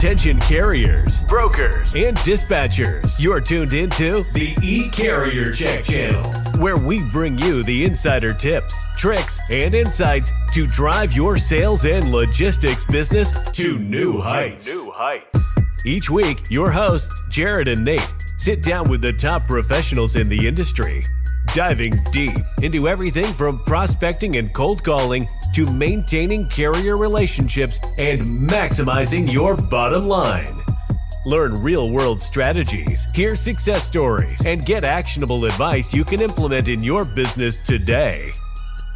Attention carriers, brokers, and dispatchers. You're tuned into the eCarrier Check channel, where we bring you the insider tips, tricks, and insights to drive your sales and logistics business to new heights. Each week, your hosts, Jared and Nate, sit down with the top professionals in the industry, diving deep into everything from prospecting and cold calling to maintaining carrier relationships and maximizing your bottom line. Learn real-world strategies, hear success stories, and get actionable advice you can implement in your business today.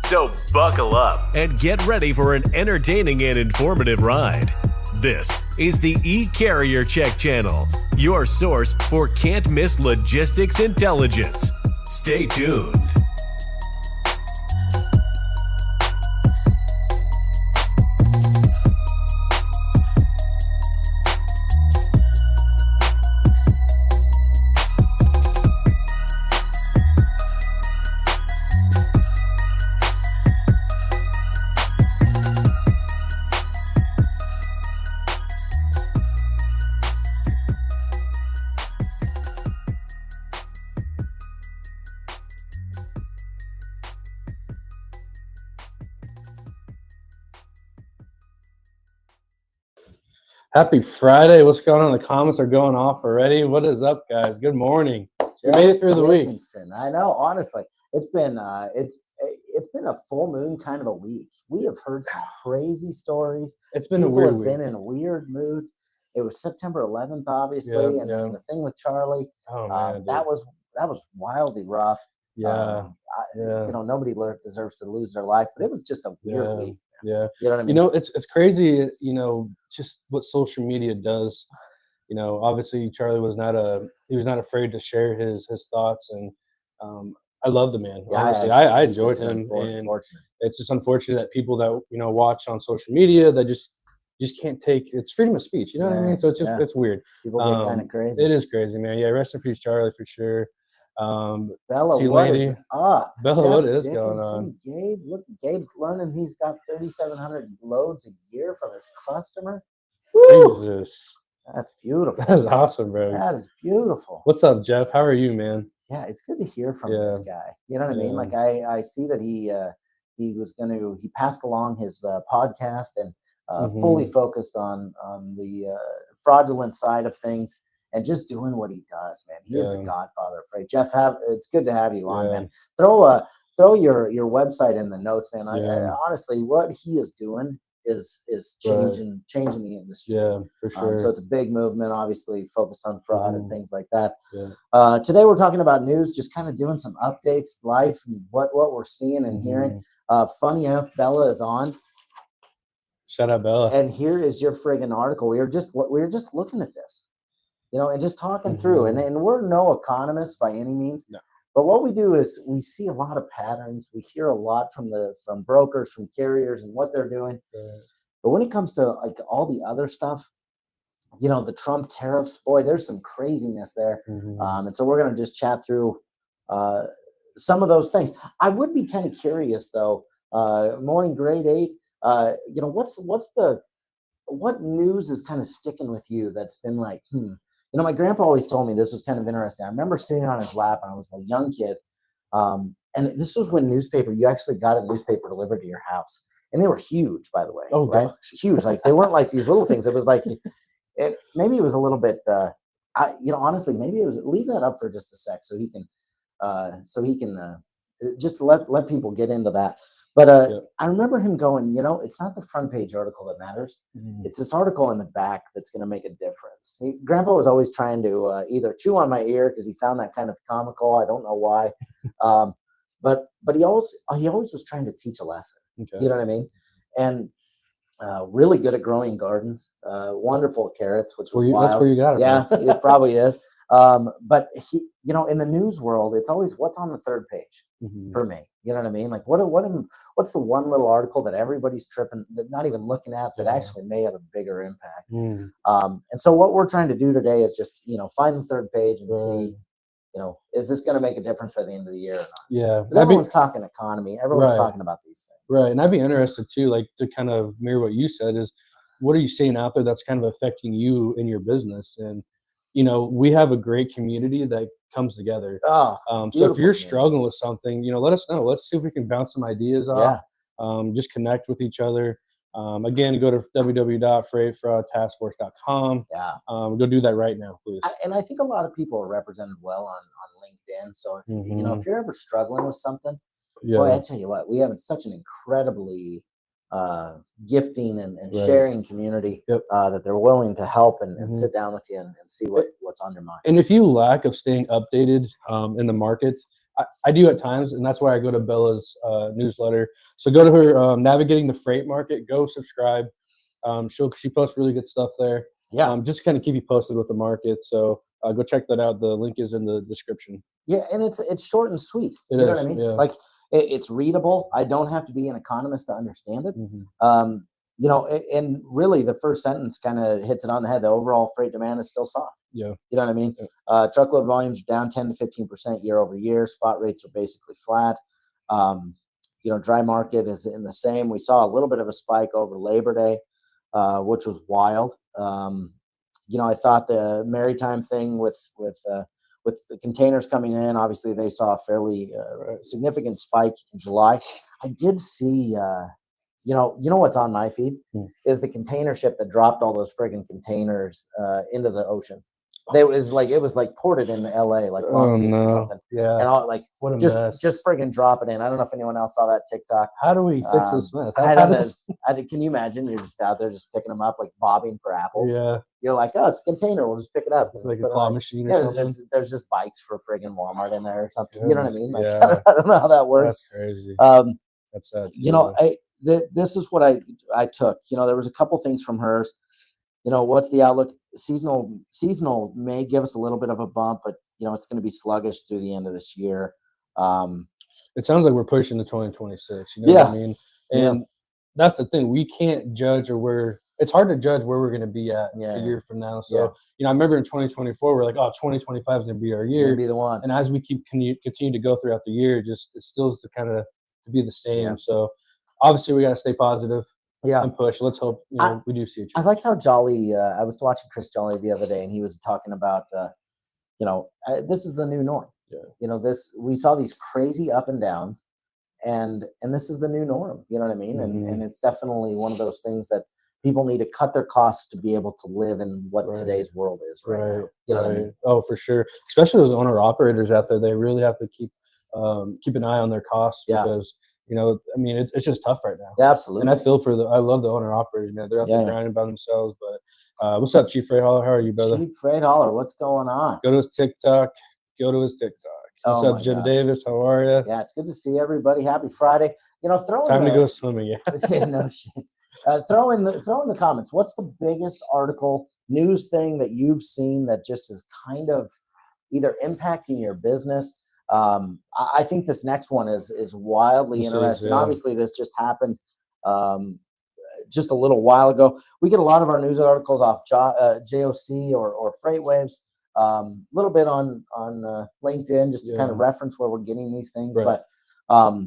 So buckle up and get ready for an entertaining and informative ride. This is the eCarrier Check channel, your source for can't-miss logistics intelligence. Stay tuned. Happy Friday. What's going on? The comments are going off already. What is up, guys? Good morning. We made it through the week. I know, honestly. It's been a full moon kind of a week. We have heard some crazy stories. It's been a weird week. People have been in weird moods. It was September 11th, obviously, and then the thing with Charlie. Oh man, that was wildly rough. Yeah. You know, nobody deserves to lose their life, but it was just a weird week. Yeah. You know what I mean? You know, it's crazy, just what social media does. You know, obviously Charlie was not afraid to share his thoughts, and I love the man. Yeah, honestly, I enjoyed him, and it's just unfortunate that people that watch on social media that just can't take it's freedom of speech. You know what I mean? So it's just it's weird. People get kind of crazy. It is crazy, man. Yeah, rest in peace, Charlie, for sure. Bella, what is up? Bella, what is going on? Gabe, look, Gabe's learning he's got 3,700 loads a year from his customer. Jesus, that's beautiful. That's awesome, bro. That is beautiful. What's up, Jeff? How are you, man? Yeah, it's good to hear from this guy. You know what I mean? Like I see that he passed along his podcast and fully focused on the fraudulent side of things. And just doing what he does, man. He is the godfather of freight. Jeff, it's good to have you on, man. Throw your website in the notes, man. Honestly, what he is doing is changing the industry. Yeah, for sure. So it's a big movement, obviously focused on fraud and things like that. Yeah. Today we're talking about news, just kind of doing some updates, life, and what we're seeing and hearing. Funny enough, Bella is on. Shout out, Bella. And here is your friggin' article. We were just looking at this. You know, and just talking through, and we're no economists by any means, but what we do is we see a lot of patterns. We hear a lot from brokers, from carriers, and what they're doing. But when it comes to like all the other stuff, you know, the Trump tariffs, boy, there's some craziness there. And so we're going to just chat through some of those things. I would be kind of curious though. Morning Grade 8. You know, what news is kind of sticking with you that's been like, You know, my grandpa always told me this was kind of interesting. I remember sitting on his lap when I was a young kid. And this was when you actually got a newspaper delivered to your house. And they were huge, by the way. Oh, right? Huge. Like they weren't like these little things. It was like, maybe it was a little bit, honestly, maybe it was, leave that up for just a sec so he can just let people get into that. But I remember him going, it's not the front page article that matters. It's this article in the back that's going to make a difference. Grandpa was always trying to either chew on my ear because he found that kind of comical. I don't know why. But he always was trying to teach a lesson. Okay. You know what I mean? And really good at growing gardens. Wonderful carrots, which was wild. That's where you got it. Yeah, it probably is. But he, in the news world, it's always what's on the third page for me. You know what I mean? Like what's the one little article that everybody's not even looking at that actually may have a bigger impact. And so what we're trying to do today is just, find the third page and see, is this going to make a difference by the end of the year or not? Yeah. Because everyone's talking economy. Everyone's talking about these things. Right. And I'd be interested too, like to kind of mirror what you said is, what are you seeing out there that's kind of affecting you in your business? And we have a great community that comes together. Oh, So if beautiful you're community. struggling with something, let us know. Let's see if we can bounce some ideas Yeah. off. Just connect with each other. Again, go to www.freightfraudtaskforce.com. Yeah. Go do that right now, please. And I think a lot of people are represented well on LinkedIn. So if if you're ever struggling with something, boy, I tell you what, we have such an incredibly gifting and Right. sharing community that they're willing to help and sit down with you and see what's on your mind. And if you lack of staying updated in the markets, I do at times, and that's why I go to Bella's newsletter. So go to her Navigating the Freight Market. Go subscribe. She posts really good stuff there. Yeah. Just kind of keep you posted with the market. So go check that out. The link is in the description. Yeah, and it's short and sweet. It you know is, what I mean? yeah. Like it's readable. I don't have to be an economist to understand it. And really the first sentence kind of hits it on the head. The overall freight demand is still soft. Yeah. You know what I mean? Yeah. Truckload volumes are down 10 to 15% year over year. Spot rates are basically flat. Dry market is in the same. We saw a little bit of a spike over Labor Day, which was wild. I thought the maritime thing with the containers coming in, obviously they saw a fairly significant spike in July. I did see, what's on my feed is the container ship that dropped all those friggin' containers into the ocean. It was like ported in LA, like Long Beach or something. Yeah. And all like What a just mess. friggin' drop it in. I don't know if anyone else saw that TikTok. How do we fix this mess? I don't know. Can you imagine? You're just out there just picking them up, like bobbing for apples. Yeah. You're like, oh, it's a container. We'll just pick it up. Like a claw machine or something. There's just bikes for friggin' Walmart in there or something. Yeah, You know what I mean? Like, yeah. I don't know how that works. That's crazy. That's sad. This is what I took. There was a couple things from hers. What's the outlook? Seasonal may give us a little bit of a bump, but it's going to be sluggish through the end of this year. It sounds like we're pushing to 2026. You know what I mean? And that's the thing. We can't judge it's hard to judge where we're going to be at a year from now. So, I remember in 2024, we're like, 2025 is going to be our year. Be the one. And as we continue to go throughout the year, it still is to be the same. Yeah. So obviously we got to stay positive. And push. Let's hope we do see a change. I like how Jolly. I was watching Chris Jolly the other day, and he was talking about, this is the new norm. Yeah. We saw these crazy up and downs, and this is the new norm. You know what I mean? And it's definitely one of those things that people need to cut their costs to be able to live in what today's world is right now. You know what I mean? Oh, for sure. Especially those owner operators out there, they really have to keep an eye on their costs because. It's just tough right now. Yeah, absolutely. And I love the owner operators, man. They're out there grinding by themselves. But what's up, Chief Freight Hauler? How are you, brother? Chief Freight Hauler, what's going on? Go to his TikTok. What's up, Jim Davis? How are you? Yeah, it's good to see everybody. Happy Friday. Time to go swimming. Yeah. No shit. Throw in the comments. What's the biggest article, news thing that you've seen that just is kind of either impacting your business? I think this next one is wildly interesting. Obviously, this just happened just a little while ago. We get a lot of our news articles off JOC or FreightWaves. A little bit on LinkedIn just to kind of reference where we're getting these things. Right. But I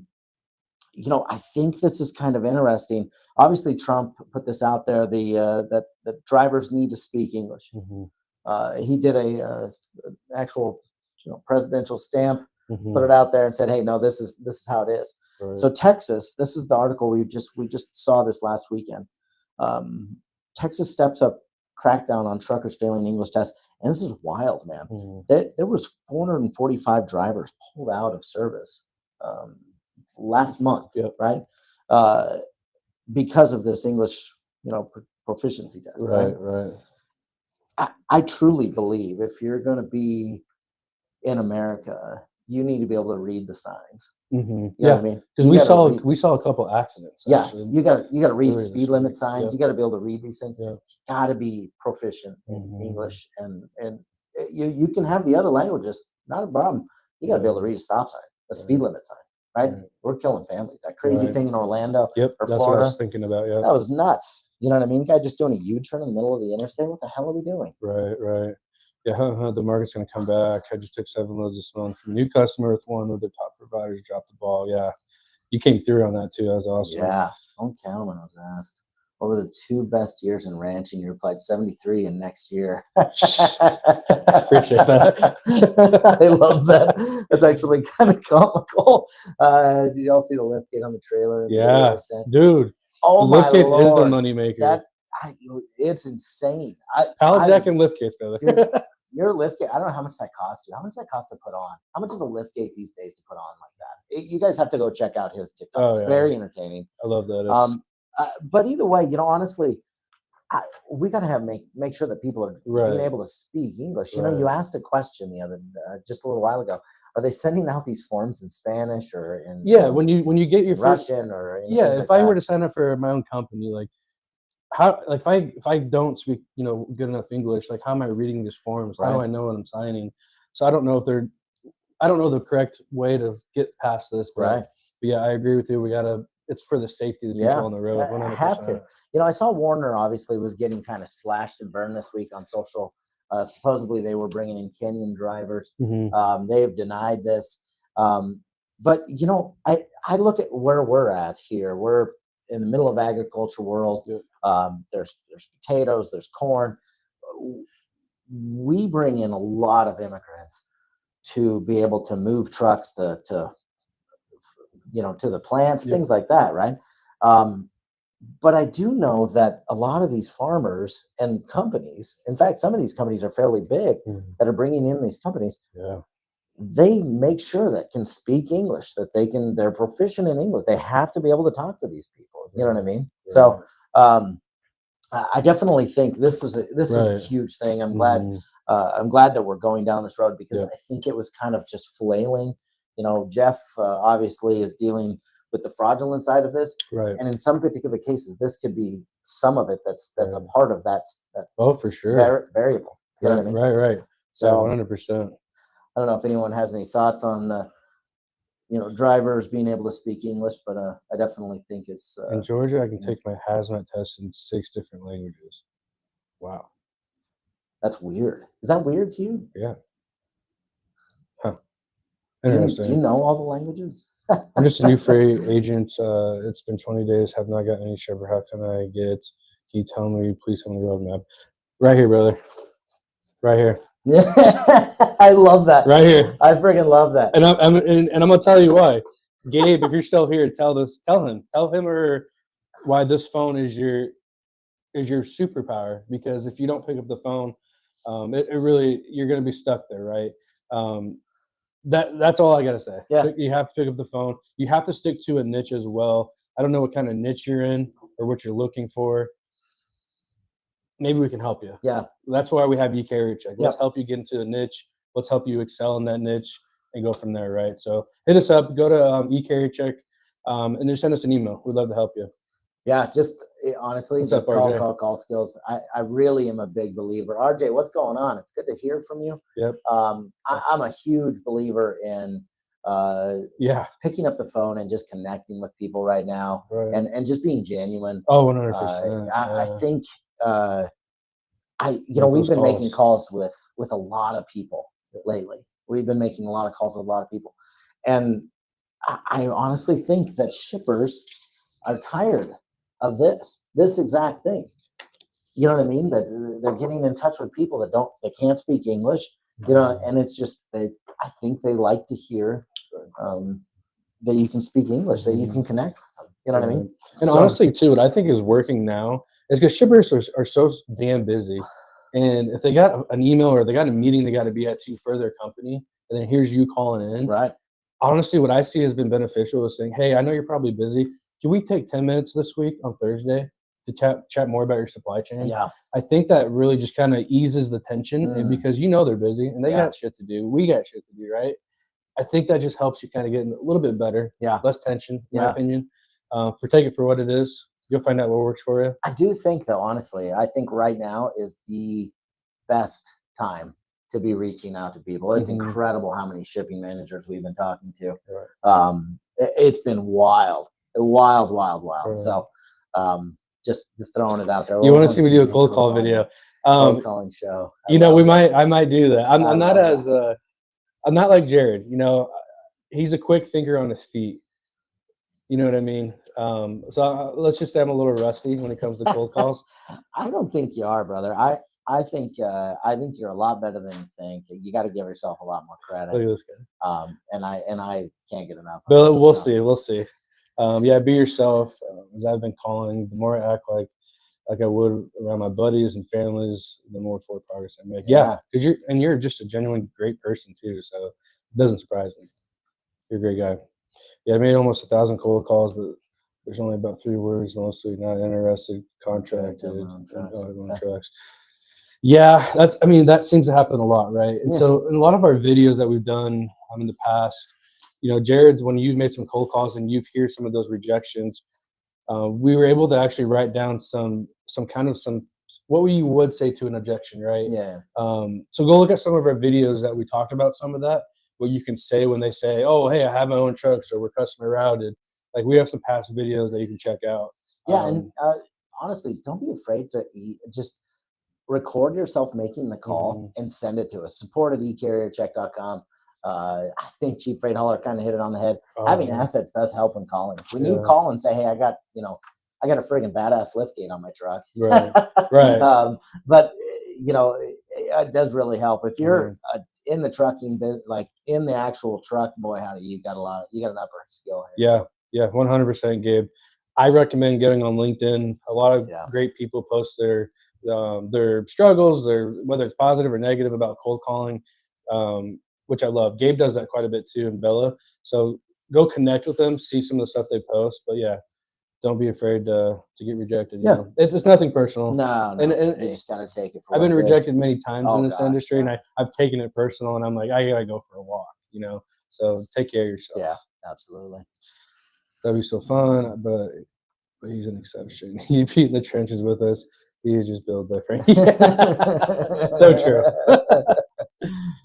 think this is kind of interesting. Obviously, Trump put this out there. That drivers need to speak English. Mm-hmm. He did a actual presidential stamp, put it out there and said, hey, no, this is how it is. Right. So Texas, this is the article we just saw this last weekend. Texas steps up crackdown on truckers failing English tests. And this is wild, man. There was 445 drivers pulled out of service last month, right? Because of this English, proficiency test. Right. I truly believe if you're going to be in America, you need to be able to read the signs. You know what I mean? Because we saw a couple accidents. Actually. You got to read speed limit signs. You got to be able to read these things. You got to be proficient in English, and you can have the other languages, not a problem. You got to be able to read a stop sign, a speed limit sign, right? We're killing families. That crazy thing in Orlando or that's Florida. What I was thinking about. Yeah, that was nuts. You know what I mean? Guy just doing a U-turn in the middle of the interstate. What the hell are we doing? Right. Yeah, the market's going to come back. I just took 7 loads this month from a new customer with one of the top providers. Dropped the ball. Yeah, you came through on that too. That was awesome. Yeah, don't count when I was asked. What were the 2 best years in ranching? You replied 73 and next year. Appreciate that. I love that. That's actually kind of comical. Did y'all see the liftgate on the trailer? Yeah, dude. Oh the liftgate my Lord. is the moneymaker. It's insane. Pallet jack and liftgates, brother. Dude, your liftgate, I don't know how much that cost you. How much does that cost to put on? How much is a liftgate these days to put on like that? You guys have to go check out his TikTok. It's very entertaining. I love that. But either way, honestly, we got to make sure that people are being able to speak English. You asked a question the other just a little while ago. Are they sending out these forms in Spanish or in when you get your Russian or if I were to sign up for my own company, like how if I don't speak good enough English, like how am I reading these forms? How do I know what I'm signing? So I don't know the correct way to get past this, but yeah, I agree with you. It's for the safety of the people on the road. 100%. I have to. I saw Warner obviously was getting kind of slashed and burned this week on social. Supposedly they were bringing in Kenyan drivers. They have denied this. But I look at where we're at here. We're in the middle of agriculture world. There's potatoes, there's corn. We bring in a lot of immigrants to be able to move trucks to the plants, things like that, right? But I do know that a lot of these farmers and companies, in fact, some of these companies are fairly big that are bringing in these companies. They make sure that can speak English, that they're proficient in English. They have to be able to talk to these people. You know what I mean? So I definitely think this is a huge thing. I'm glad that we're going down this road because I think it was kind of just flailing. Jeff obviously is dealing with the fraudulent side of this, and in some particular cases, this could be some of it that's a part of that. Oh, for sure. Variable. You know what I mean? Right. So 100%. I don't know if anyone has any thoughts on drivers being able to speak English, but I definitely think it's in Georgia. I can take my hazmat test in 6 different languages. Wow, that's weird. Is that weird to you? Yeah. Interesting. Do you know all the languages? I'm just a new freight agent. It's been 20 days. Have not got any shipper. How can I get? Can you tell me? Please tell me the roadmap. Right here, brother. Right here. Yeah, I love that. Right here. I freaking love that. And I'm gonna tell you why. Gabe, if you're still here, tell him or her why this phone is your superpower. Because if you don't pick up the phone, it really you're gonna be stuck there, right? That's all I gotta say. Yeah. You have to pick up the phone. You have to stick to a niche as well. I don't know what kind of niche you're in or what you're looking for. Maybe we can help you. Yeah. That's why we have e-carrier check. Let's help you get into the niche. Let's help you excel in that niche and go from there, right? So hit us up. Go to e-carrier check and just send us an email. We'd love to help you. Yeah, just honestly, what's up, RJ? Call skills. I really am a big believer. RJ, what's going on? It's good to hear from you. Yep. I'm a huge believer in picking up the phone and just connecting with people right now, and just being genuine. Oh, 100%. I think we've been making calls with a lot of people lately. We've been making a lot of calls with a lot of people, and I honestly think that shippers are tired of this exact thing. You know what I mean? That they're getting in touch with people that can't speak English. And it's just I think they like to hear that you can speak English, that you can connect with them. You know what I mean? And honestly, too, what I think is working now is because shippers are so damn busy. And if they got an email or they got a meeting they got to be at for their company, and then here's you calling in. Right. Honestly, what I see has been beneficial is saying, hey, I know you're probably busy. Can we take 10 minutes this week on Thursday to chat more about your supply chain? Yeah. I think that really just kind of eases the tension and because they're busy and they got shit to do. We got shit to do, right? I think that just helps you kind of get a little bit better. Yeah. Less tension, in my opinion. Take it for what it is. You'll find out what works for you. I do think, though, honestly, I think right now is the best time to be reaching out to people. It's incredible how many shipping managers we've been talking to. Right. It's been wild. Right. So just throwing it out there. You want to see me do a cold call video? Cold calling show. I might do that. I'm not like Jared. He's a quick thinker on his feet. You know what I mean? Let's just say I'm a little rusty when it comes to cold calls. I don't think you are, brother. I think you're a lot better than you think. You got to give yourself a lot more credit. Look at this guy. And I can't get enough. But we'll see. We'll see. Yeah, be yourself. As I've been calling, the more I act like I would around my buddies and families, the more forward progress I make. Yeah, because you're just a genuine great person too. So it doesn't surprise me. You're a great guy. Yeah, I made almost 1,000 cold calls, but there's only about 3 words, mostly not interested, contracted, trucks. Yeah, that seems to happen a lot, right? And so in a lot of our videos that we've done in the past, Jared, when you've made some cold calls and you've heard some of those rejections, we were able to actually write down some what you would say to an objection, right? Yeah. So go look at some of our videos that we talked about some of that. What you can say when they say, "Oh, hey, I have my own trucks," or "We're customer routed." Like we have some past videos that you can check out. Yeah, and honestly, don't be afraid to just record yourself making the call and send it to us. Support at ecarriercheck.com. I think Cheap Freight Hauler kind of hit it on the head. Having assets does help in calling. When you call and say, "Hey, I got a friggin' badass liftgate on my truck," right. But it does really help if you're in the trucking bit, like in the actual truck. Boy, howdy, you got an upper skill here. Yeah, 100%, Gabe. I recommend getting on LinkedIn. A lot of great people post their struggles, whether it's positive or negative about cold calling, which I love. Gabe does that quite a bit too, and Bella. So go connect with them, see some of the stuff they post. But yeah, don't be afraid to get rejected. You know? It's nothing personal. No, and you just gotta take it. I've been rejected many times in this industry, and I've taken it personal, and I'm like, I gotta go for a walk. So take care of yourself. Yeah, absolutely. That'd be so fun, but he's an exception. He'd be in the trenches with us. He was just built different. So true.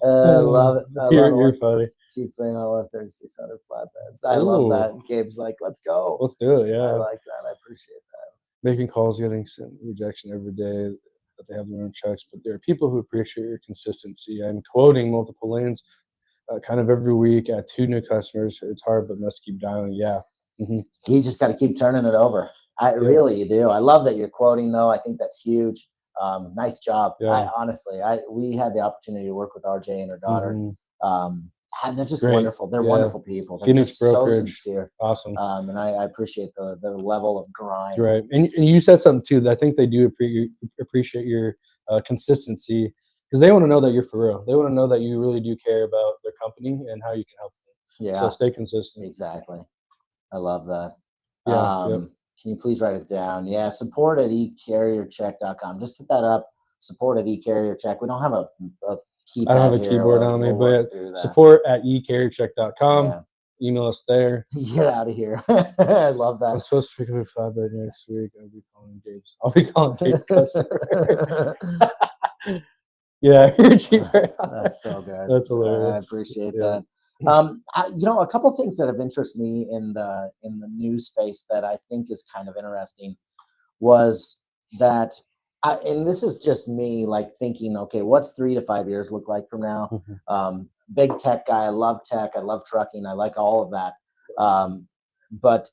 I love it. You're funny. Cheap Freight Hauler 3600 flatbeds. I love that. Gabe's like, let's go. Let's do it. Yeah. I like that. I appreciate that. Making calls, getting rejection every day that they have their own checks, but there are people who appreciate your consistency. I'm quoting multiple lanes kind of every week at 2 new customers. It's hard, but must keep dialing. Yeah. You just got to keep turning it over. Really, you do. I love that you're quoting, though. I think that's huge. Nice job. Yeah. We had the opportunity to work with RJ and her daughter. And they're just wonderful. They're wonderful people. They're Phoenix just Brokerage. so sincere. Awesome. And I appreciate the level of grind. Right. And you said something too that I think they do appreciate your consistency, because they want to know that you're for real. They want to know that you really do care about their company and how you can help them. Yeah. So stay consistent. Exactly. I love that. Yeah. Can you please write it down? Yeah. Support at ecarriercheck.com. Just hit that up. Support at ecarriercheck. We don't have a keypad. I don't have a keyboard on me, but support at ecarriercheck.com. Yeah. Email us there. Get out of here. I love that. I'm supposed to pick up a flatbed next week. I'll be calling Gabe customer. Yeah, you're cheaper. That's so good. That's hilarious. I appreciate that. A couple of things that have interested me in the news space that I think is kind of interesting was that, and this is just me like thinking, okay, what's 3 to 5 years look like from now? Big tech guy. I love tech. I love trucking. I like all of that. But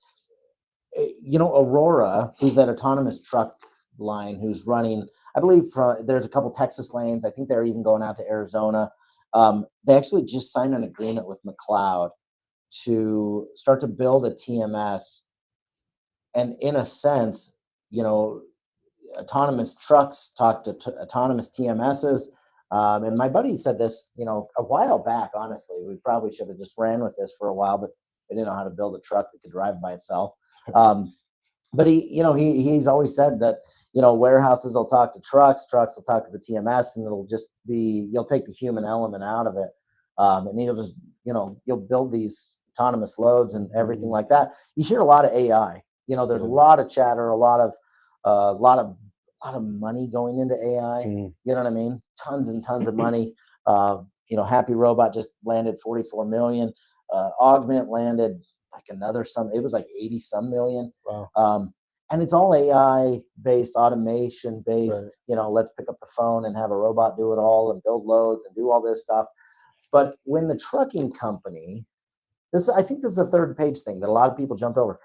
Aurora, who's that autonomous truck line, who's running, I believe there's a couple Texas lanes. I think they're even going out to Arizona. They actually just signed an agreement with McLeod to start to build a TMS. And in a sense, autonomous trucks talk to autonomous TMSs. And my buddy said this, a while back. Honestly, we probably should have just ran with this for a while, but they didn't know how to build a truck that could drive by itself. But he's always said that, warehouses will talk to trucks will talk to the TMS, and it'll just be, you'll take the human element out of it. And you'll just, you'll build these autonomous loads and everything like that. You hear a lot of AI, there's a lot of chatter, a lot of money going into AI. You know what I mean? Tons and tons of money. Happy Robot just landed 44 million. Augment landed like it was like 80 some million. Wow. And it's all AI based, automation based, let's pick up the phone and have a robot do it all and build loads and do all this stuff. But when the trucking company I think this is a third page thing that a lot of people jumped over.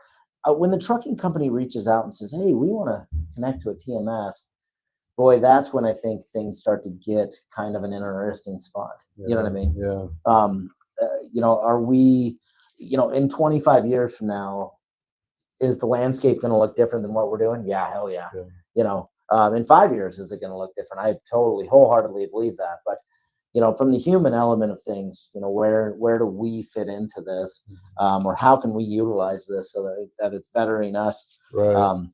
When the trucking company reaches out and says, "Hey, we want to connect to a TMS," boy, that's when I think things start to get kind of an interesting spot. Yeah, you know what I mean? Yeah. Are we, in 25 years from now, is the landscape going to look different than what we're doing? Yeah, hell yeah. In 5 years, is it going to look different? I totally, wholeheartedly believe that. But from the human element of things, where do we fit into this, or how can we utilize this so that it's bettering us? Right.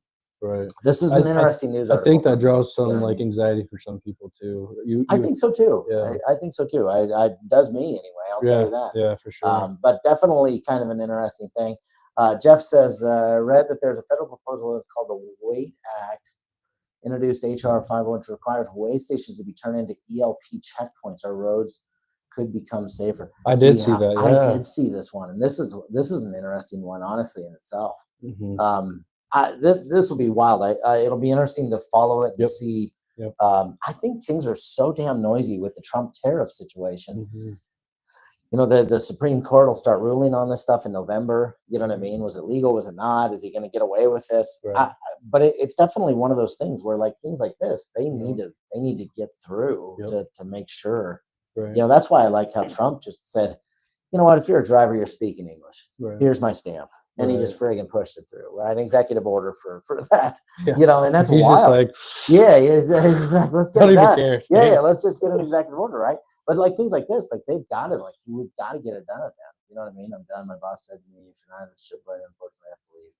Right. This is an interesting news I article. think that draws some anxiety for some people too. I think so too. Yeah. I think so too. It does me anyway. I'll tell you that. Yeah, for sure. But definitely kind of an interesting thing. Jeff says, read that there's a federal proposal called the WAIT Act, introduced HR 501, which requires weigh stations to be turned into ELP checkpoints. Our roads could become safer. I did see that. Yeah. I did see this one, and this is an interesting one, honestly, in itself. Mm-hmm. This will be wild. It'll be interesting to follow it and see. Yep. I think things are so damn noisy with the Trump tariff situation. Mm-hmm. The Supreme Court will start ruling on this stuff in November. You know what I mean? Was it legal? Was it not? Is he going to get away with this? Right. But it's definitely one of those things where, like, things like this, they need to get through to make sure. Right. That's why I like how Trump just said, you know what? If you're a driver, you're speaking English. Right. Here's my stamp. And he just friggin' pushed it through, right? An executive order for that, and that's He's wild. Just like, exactly. Let's get don't that. Even care. Yeah, let's just get an executive order, right? But like things like this, like they've got to, we've got to get it done, man. You know what I mean? I'm done. My boss said to me, if you're not in a ship, I unfortunately have to leave.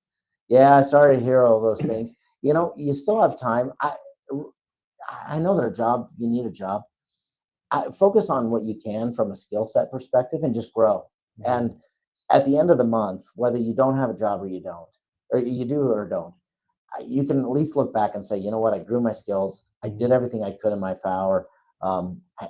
Yeah, sorry to hear all those things. You still have time. I know that you need a job. Focus on what you can from a skill set perspective and just grow. Mm-hmm. And at the end of the month, whether you don't have a job or you don't, or you do or don't, you can at least look back and say, you know what, I grew my skills. I did everything I could in my power.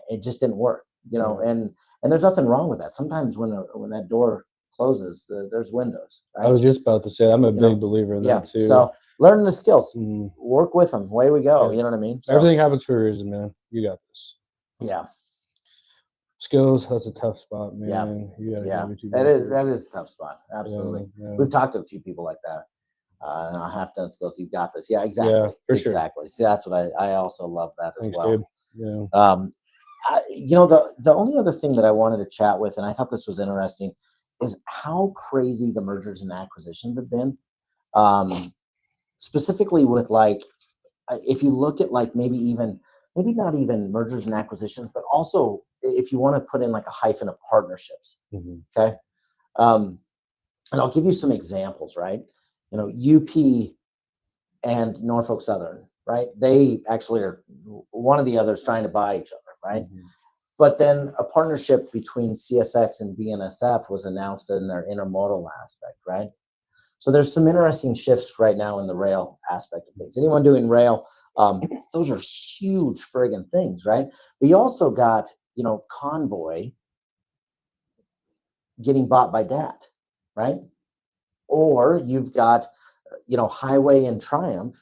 It just didn't work, and there's nothing wrong with that. Sometimes when that door closes, there's windows. Right? I was just about to say, I'm a big believer in that too. So learn the skills, work with them. Away we go. Yeah. You know what I mean? So, everything happens for a reason, man. You got this. Yeah. Skills, that's a tough spot, man. Yeah. That is a tough spot. Absolutely. Yeah. We've talked to a few people like that. I have done skills. You've got this. Yeah, exactly. Yeah, for sure. Exactly. See, that's what I also love that as well. Gabe. Yeah. The only other thing that I wanted to chat with, and I thought this was interesting, is how crazy the mergers and acquisitions have been. Specifically with if you look at maybe not even mergers and acquisitions, but also if you want to put in a hyphen of partnerships. Mm-hmm. Okay. And I'll give you some examples, right? UP and Norfolk Southern, right? They actually are one of the others trying to buy each other, right? Mm-hmm. But then a partnership between CSX and BNSF was announced in their intermodal aspect, right? So there's some interesting shifts right now in the rail aspect of things. Anyone doing rail, those are huge friggin' things, right? But you also got, Convoy getting bought by DAT, right? Or you've got, Highway and Triumph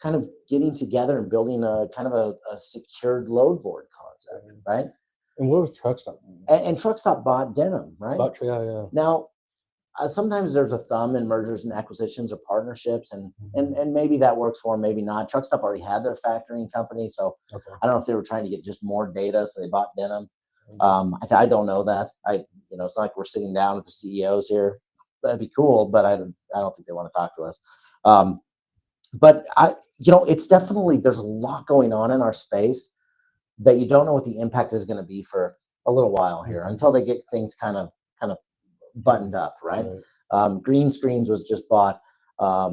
kind of getting together and building a kind of a secured load board concept, right? And what was Truckstop? And Truckstop bought Denim, right? Yeah. Now, sometimes there's a thumb in mergers and acquisitions or partnerships, and maybe that works for them, maybe not. Truckstop already had their factoring company, so I don't know if they were trying to get just more data, so they bought Denim. I don't know that. It's not like we're sitting down with the CEOs here. That'd be cool, but I don't think they want to talk to us. But it's definitely, there's a lot going on in our space that you don't know what the impact is going to be for a little while here until they get things kind of buttoned up, right? Green Screens was just bought, a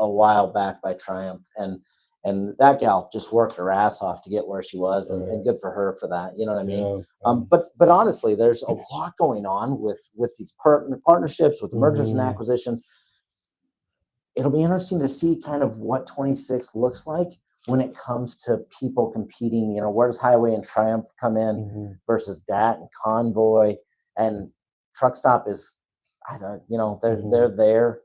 while back by Triumph, and that gal just worked her ass off to get where she was, and good for her for that. You know what I mean? But honestly, there's a lot going on with these partnerships, with the mergers and acquisitions. It'll be interesting to see kind of what 26 looks like when it comes to people competing. Where does Highway and Triumph come in versus DAT and Convoy, and Truckstop is, they're there,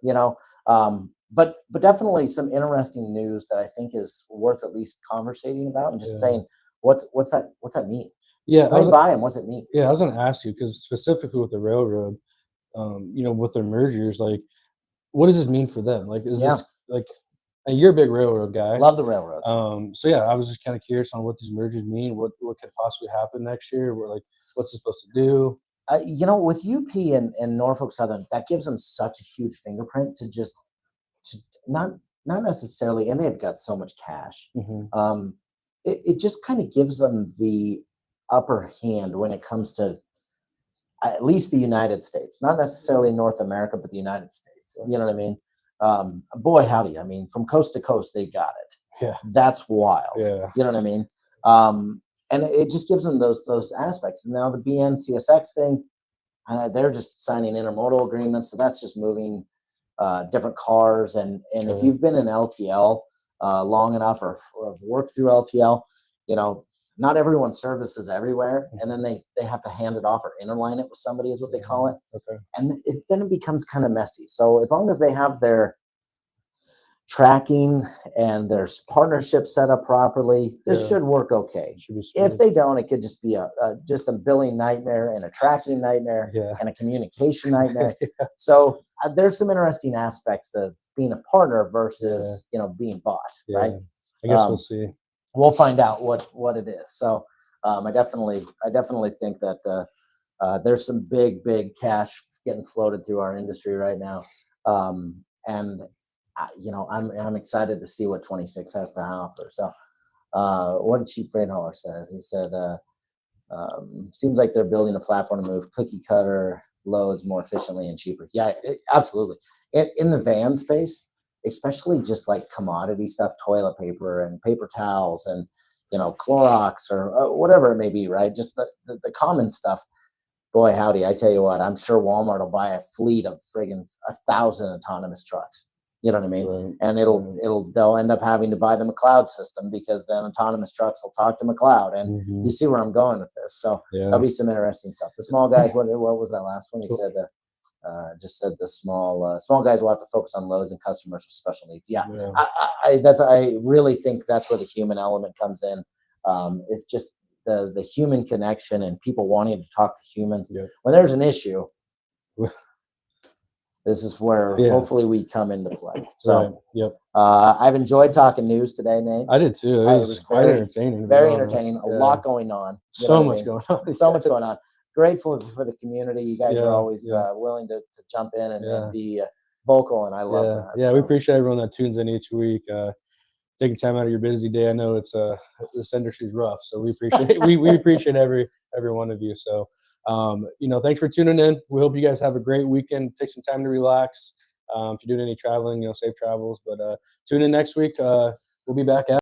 but definitely some interesting news that I think is worth at least conversating about and just saying, what's that mean? Yeah. Buy them. What's it mean? Yeah. I was going to ask you, because specifically with the railroad, with their mergers, like, what does this mean for them? Like, is this like, and you're a big railroad guy. Love the railroads. So yeah, I was just kind of curious on what these mergers mean. What could possibly happen next year? What's it supposed to do? With UP and Norfolk Southern, that gives them such a huge fingerprint to not necessarily, and they've got so much cash. Mm-hmm. It just kind of gives them the upper hand when it comes to at least the United States, not necessarily North America, but the United States. You know what I mean? Boy, howdy. I mean, from coast to coast, they got it. Yeah. That's wild. Yeah. You know what I mean? And it just gives them those aspects. And now the BNCSX thing, they're just signing intermodal agreements. So that's just moving different cars. And if you've been in LTL long enough or worked through LTL, not everyone services everywhere. And then they have to hand it off or interline it with somebody is what they call it. Okay. And then it becomes kind of messy. So as long as they have their tracking and their partnership set up properly, this should work okay. If they don't, it could just be a billing nightmare and a tracking nightmare and a communication nightmare. So there's some interesting aspects of being a partner versus being bought, right? I guess we'll see. We'll find out what it is. So I definitely think that there's some big cash getting floated through our industry right now, and I'm excited to see what 26 has to offer. So what did Chief Freight Hauler says? He said, seems like they're building a platform to move cookie cutter loads more efficiently and cheaper. Yeah, absolutely. In the van space, especially just like commodity stuff, toilet paper and paper towels and, Clorox or whatever it may be, right? Just the common stuff. Boy, howdy, I tell you what, I'm sure Walmart will buy a fleet of friggin' 1,000 autonomous trucks. You know what I mean? Right. And they'll end up having to buy the McLeod system because then autonomous trucks will talk to McLeod. And you see where I'm going with this. So there'll be some interesting stuff. The small guys, what was that last one? He said, just said the small guys will have to focus on loads and customers with special needs. Yeah. I really think that's where the human element comes in. It's just the human connection and people wanting to talk to humans. When there's an issue, this is where hopefully we come into play. So, I've enjoyed talking news today, Nate. I did too. It was quite entertaining. Very entertaining. A lot going on. So much going on. So much going on. Grateful for the community. You guys are always willing to jump in and be vocal, and I love that. Yeah, we appreciate everyone that tunes in each week. Taking time out of your busy day. I know it's this industry's rough, so we appreciate we appreciate every one of you. So. Thanks for tuning in. We hope you guys have a great weekend. Take some time to relax. If you're doing any traveling, safe travels. But tune in next week. We'll be back at